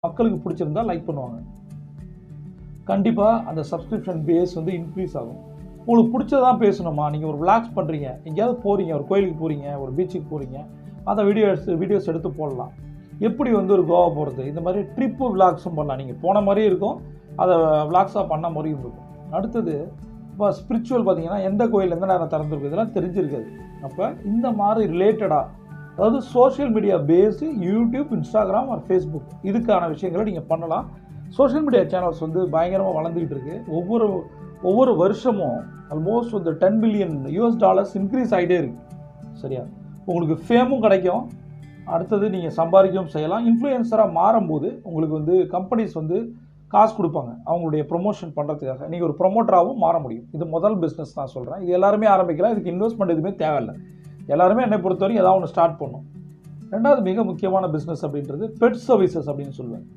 மக்களுக்கு பிடிச்சிருந்தா லைக் பண்ணுவாங்க. கண்டிப்பாக அந்த சப்ஸ்கிரிப்ஷன் பேஸ் வந்து இன்க்ரீஸ் ஆகும். உங்களுக்கு பிடிச்சதான் பேசணுமா, நீங்கள் ஒரு விளாக்ஸ் பண்ணுறீங்க, எங்கேயாவது போகிறீங்க, ஒரு கோயிலுக்கு போகிறீங்க, ஒரு பீச்சுக்கு போகிறீங்க, அந்த வீடியோஸ் எடுத்து போடலாம். எப்படி வந்து ஒரு கோவா போகிறது, இந்த மாதிரி ட்ரிப்பு விளாக்ஸும் பண்ணலாம். நீங்கள் போன மாதிரியும் இருக்கும், அதை விளாக்ஸாக பண்ண மாதிரியும் இருக்கும். அடுத்தது இப்போ ஸ்பிரிச்சுவல் பார்த்தீங்கன்னா எந்த கோயில் எந்த நேரம் திறந்துருக்கு இதெல்லாம் தெரிஞ்சிருக்காது. அப்போ இந்த மாதிரி ரிலேட்டடாக, அதாவது social media base YouTube, Instagram or Facebook, இதுக்கான விஷயங்களை நீங்கள் பண்ணலாம். சோஷியல் மீடியா சேனல்ஸ் வந்து பயங்கரமாக வளர்ந்துக்கிட்டு இருக்குது. ஒவ்வொரு வருஷமும் ஆல்மோஸ்ட் வந்து $10 பில்லியன் இன்க்ரீஸ் ஆகிட்டே இருக்குது. சரியா? உங்களுக்கு ஃபேமும் கிடைக்கும், அடுத்தது நீங்கள் சம்பாதிக்கவும் செய்யலாம். இன்ஃப்ளூயன்சராக மாறும்போது உங்களுக்கு வந்து கம்பெனிஸ் வந்து காசு கொடுப்பாங்க அவங்களுடைய ப்ரொமோஷன் பண்ணுறதுக்காக. நீங்கள் ஒரு ப்ரொமோட்டராகவும் மாற முடியும். இது முதல் பிஸ்னஸ் நான் சொல்கிறேன். இது எல்லாருமே ஆரம்பிக்கலாம். இதுக்கு இன்வெஸ்ட்மெண்ட் எதுவுமே தேவையில்லை. எல்லாருமே என்னை பொறுத்தவரைக்கும் ஏதாவது ஒன்று ஸ்டார்ட் பண்ணணும். ரெண்டாவது மிக முக்கியமான பிஸ்னஸ் அப்படின்றது பெட் சர்வீசஸ் அப்படின்னு சொல்லுவேன்.